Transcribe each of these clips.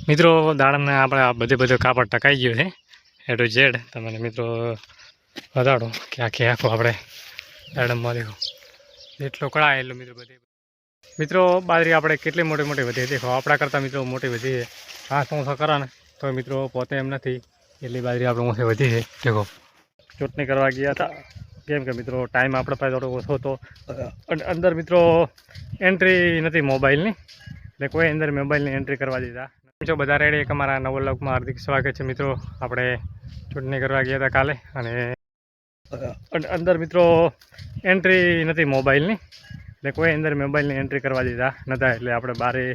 મિત્રો દાડમને આપણે આ બધે કાપડ ટકાઈ ગયો છે એ ટુ ઝેડ. તમને મિત્રો બતાડો કે આખો આપણે દાડમમાં દેખો જેટલો કળાય એટલો મિત્રો બાજરી આપણે કેટલી મોટી વધી દેખો આપણા કરતાં મિત્રો મોટી વધી છે. ઘાસ ઓછો કરે ને તો મિત્રો પોતે એમ નથી એટલી બાજરી આપણે ઓછી વધી છે. દેખો ચૂંટણી કરવા ગયા હતા કેમ કે મિત્રો ટાઈમ આપણે પાસે થોડો ઓછો હતો. અંદર મિત્રો એન્ટ્રી નથી મોબાઈલની, એટલે કોઈ અંદર મોબાઈલની એન્ટ્રી કરવા દીધા. જો બધા રેડી એક અમારા નવો લોકમાં હાર્દિક સ્વાગત છે. મિત્રો આપણે ચૂંટણી કરવા ગયા હતા કાલે અને અંદર મિત્રો એન્ટ્રી નથી મોબાઈલની, એટલે કોઈ અંદર મોબાઈલની એન્ટ્રી કરવા દીધા નહોતા. એટલે આપણે બારે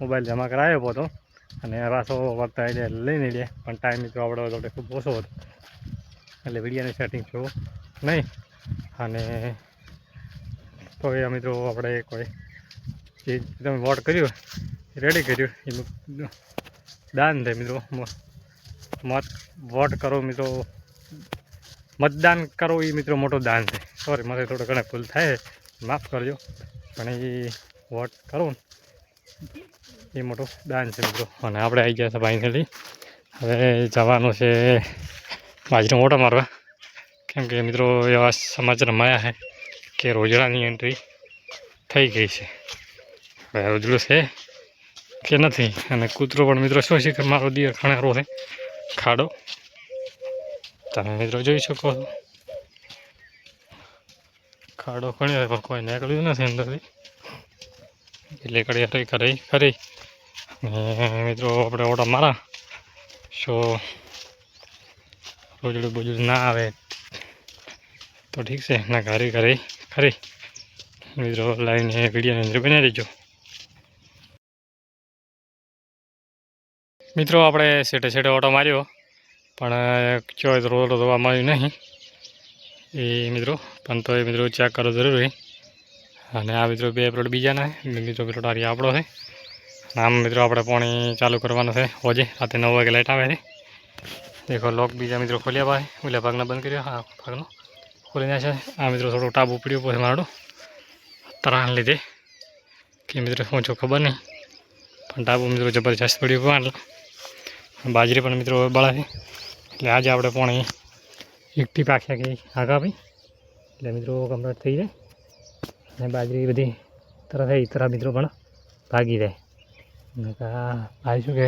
મોબાઈલ જમા કરાવ્યો હતો અને પાછો વખત આઈડિયા લઈ નહીં લે, પણ ટાઈમ મિત્રો આપણો થોડો ખૂબ ઓછો હતો એટલે વિડીયોની સેટિંગ થયું નહીં. અને તો એ મિત્રો આપણે કોઈ જે તમે વોટ કર્યું રેડી કર્યું એનું દાન છે મિત્રો. વોટ કરો મિત્રો, મતદાન કરો એ મિત્રો મોટો દાન છે. સોરી મારે થોડો ઘણા ભૂલ થાય માફ કરજો, પણ એ વોટ કરો એ મોટું દાન છે મિત્રો. અને આપણે આવી ગયા છે ફાઇનલી. હવે જવાનું છે બાજરીનો ઓટો મારવા, કેમ કે મિત્રો એવા સમાચાર મળ્યા છે કે રોજડાની એન્ટ્રી થઈ ગઈ છે. હવે રોજડું છે કે નથી. અને કૂતરો પણ મિત્રો શું છે કે મારો દિયર ખણારો છે ખાડો, તમે મિત્રો જોઈ શકો છો. ખાડો ખણ્યો પણ કોઈ નીકળ્યું નથી અંદરથી, એટલે કરી ખરી. અને મિત્રો આપણે ઓટા મારા શો રોજડું બોજડું ના આવે તો ઠીક છે, ના ઘરે ખરી મિત્રો લાઈને વિડીયોની અંદર બનાવી દેજો. મિત્રો આપણે સેટે ઓટો માર્યો પણ ચોય રોડ ધોવા મળ્યું નહીં એ મિત્રો, પણ તો એ મિત્રો ચેક કરો જરૂરી. અને આ મિત્રો બે પ્લોટ બીજાના મિત્રો પ્લોટ આરી આપણો છે. આમ મિત્રો આપણે પાણી ચાલુ કરવાનું છે હોજે રાતે 9 વાગે લાઇટ આવે છે. દેખો લોક બીજા મિત્રો ખોલ્યા પાસે ઓલા ભાગના બંધ કર્યો, આ ભાગનો ખોલી નાખે. આ મિત્રો થોડું ટાબુ પીડ્યું પછી મારું તરાણ લીધે કે મિત્રો શું છો ખબર નહીં, પણ ટાબુ મિત્રો જબરજસ્ત પડ્યું પણ બાજરી પણ મિત્રો બળા છે. એટલે આજે આપણે પાણી એકઠી પાખ્યા કે આગાવી એટલે મિત્રો કમ્પ્લીટ થઈ જાય અને બાજરી બધી તરફ મિત્રો પણ ભાગી જાય. ભાઈ શું કે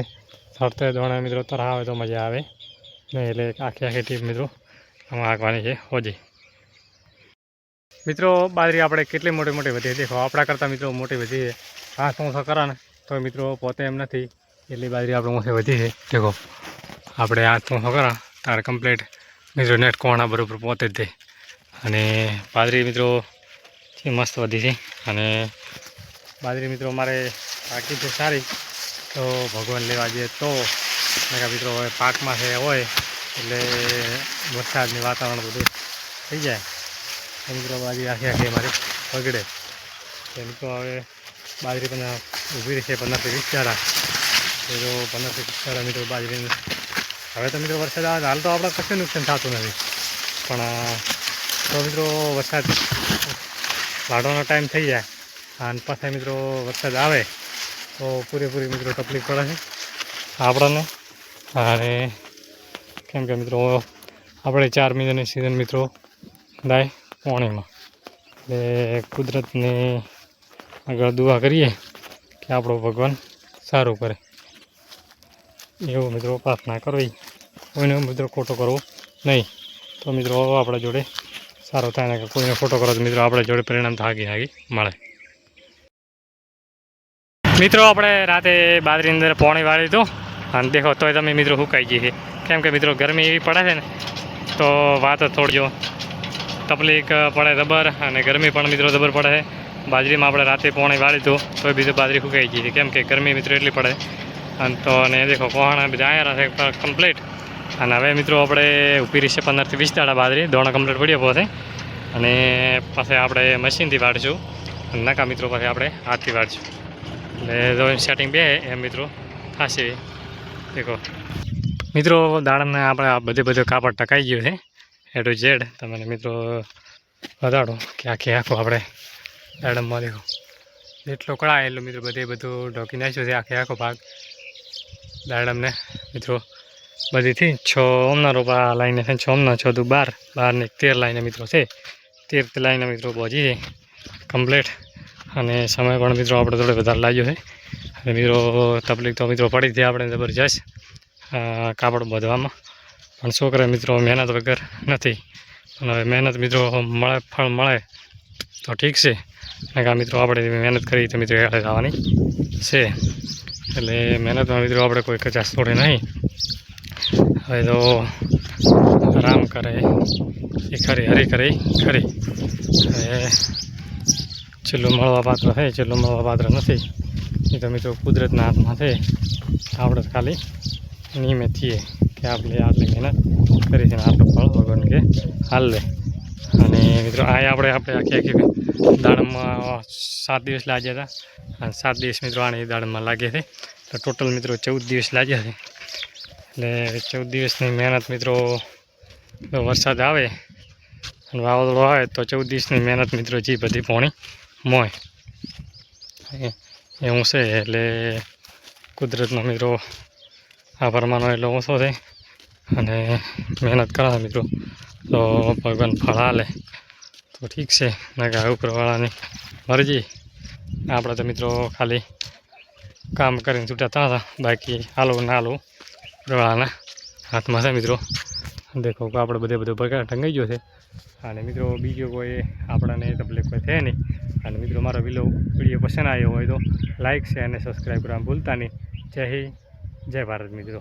સરતે દોણા મિત્રો તરહ આવે તો મજા આવે નહીં, એટલે આખી ટીમ મિત્રો આમાં હાંકવાની છે હોજી. મિત્રો બાજરી આપણે કેટલી મોટી વધી દેખો આપણા કરતાં મિત્રો મોટી વધી છે. ઘાસ ઓછો કરે ને તો મિત્રો પોતે એમ નથી એટલી બાજરી આપણે ઓછી વધી છે. દેખો આપણે હાથ ઓછો કરા તારે કમ્પ્લીટ મિત્રો નેટ કોણા બરાબર પોતે જ દે. અને બાજરી મિત્રો મસ્ત વધી છે. અને બાજરી મિત્રો મારે પાકી છે સારી, તો ભગવાન લેવા જઈએ તો મિત્રો હવે પાકમાં છે હોય એટલે વરસાદની વાતાવરણ બધું થઈ જાય મિત્રો બાજરી આખી મારી બગડે. એ મિત્રો હવે બાજરી પણ ઊભી રહેશે 15 થી 20 દાડા, તો 15 થી 20 દાડા મિત્રો બાજરી. હવે તો મિત્રો વરસાદ આવે હાલ તો આપણે કશું નુકસાન થતું નથી, પણ તો મિત્રો વરસાદ વાઢવાનો ટાઈમ થઈ જાય અને પાછા મિત્રો વરસાદ આવે તો પૂરેપૂરી મિત્રો તકલીફ પડે છે આપણને. અને કેમ કે મિત્રો આપણે 4 મહિનાની સિઝન મિત્રો દાય પાણીમાં, એટલે કુદરતની આગળ દુઆ કરીએ કે આપણો ભગવાન સારું કરે એવું મિત્રો પ્રાર્થના કરવી. કોઈને મિત્રો ખોટો કરવો નહીં, તો મિત્રો આપણા જોડે સારું થાય ને કે કોઈને ખોટો કરો તો મિત્રો આપણા જોડે પરિણામ થાગી મળે. મિત્રો આપણે રાતે બાજરી અંદર પાણી વાળી હતું અને દેખો તોય તમે મિત્રો સુકાઈ ગઈ છે, કેમ કે મિત્રો ગરમી એવી પડે છે ને તો વાત થોડજો તકલીફ પડે જબર, અને ગરમી પણ મિત્રો જબર પડે છે. બાજરીમાં આપણે રાતે પાણી વાળી હતું તો બીજું બાજરી સુકાઈ ગઈ છે, કેમ કે ગરમી મિત્રો એટલી પડે. અને તો અને દેખો કોહાણા બધા આવ્યા છે કમ્પ્લીટ. અને હવે મિત્રો આપણે ઊભી રહેશે 15 થી 20 દાડા બાજરી દોણા કમ્પ્લીટ પડ્યો પડશે. અને પાછા આપણે મશીનથી વાળીશું અને નાકા મિત્રો પાસે આપણે હાથથી વાળીશું, એટલે સેટિંગ બે એમ મિત્રો થશે. દેખો મિત્રો દાડાને આપણે આ બધે કાપડ ટકાઈ ગયું છે એ ટુ ઝેડ. તમને મિત્રો બતાડો કે આખો આપણે દાડમમાં દેખો જેટલો કળાય એટલું મિત્રો બધું ઢોકી નાખ્યું છે આખો ભાગ. દાડમને મિત્રો બધીથી 6 ઓમના રોપા લાઈને છે 6 ઓમના 6 દુ 12 12 ને 13 લાઈને મિત્રો છે 13 લાઈને મિત્રો પહોંચી છે કમ્પ્લીટ અને સમય પણ મિત્રો આપણે થોડો વધારે લાગ્યો છે અને મિત્રો તકલીફ તો મિત્રો પડી હતી આપણે જબરજસ્ત કાપડ બાંધવામાં પણ શું કરે મિત્રો મહેનત વગર નથી અને હવે મહેનત મિત્રો મળે ફળ મળે તો ઠીક છે કારણ મિત્રો આપણે મહેનત કરી તો મિત્રો હેઠળ આવવાની છે એટલે મહેનતમાં મિત્રો આપણે કોઈ કચાશ છોડે નહીં હવે તો આરામ કરે એ ખરી હરી કરી ખરી હવે છેલ્લું મળવા પાત્ર છે છેલ્લું મળવા પાત્ર નથી એ તો મિત્રો કુદરતના હાથમાં છે આપણે ખાલી નિયમિત છીએ કે આપણે આટલી મહેનત કરી છે આટલું ફળ ભગવાન કે હાલ લે અને મિત્રો આ આપણે આખી દાડમમાં 7 દિવસ લાગ્યા હતા અને 7 દિવસ મિત્રો આની દાડમમાં લાગ્યા છે તો ટોટલ મિત્રો 14 દિવસ લાગ્યા છે એટલે 14 દિવસની મહેનત મિત્રો વરસાદ આવે અને વાવાઝોડું આવે તો 14 દિવસની મહેનત મિત્રો જે બધી પોણી મોય એવું છે એટલે કુદરતનો મિત્રો આ પ્રમાણનો એટલો ઓછો છે અને મહેનત કરે મિત્રો તો ભગવાન ફળ હાલે તો ઠીક છે ના ઉપરવાળાની મરજી આપણે તો મિત્રો ખાલી કામ કરીને છૂટા હતા બાકી હાલવું ના હાલવું ઉપરવાળાના હાથમાં છે મિત્રો દેખો કે આપણે બધો પ્રકાર ઢંગાઈ ગયો છે અને મિત્રો બીજો કોઈ આપણને તકલીફ કોઈ છે નહીં અને મિત્રો મારો વિડીયો પસંદ આવ્યો હોય તો લાઇક છે અને સબસ્ક્રાઈબ કરવાનું ભૂલતા નહીં જય હિન્દ જય ભારત મિત્રો.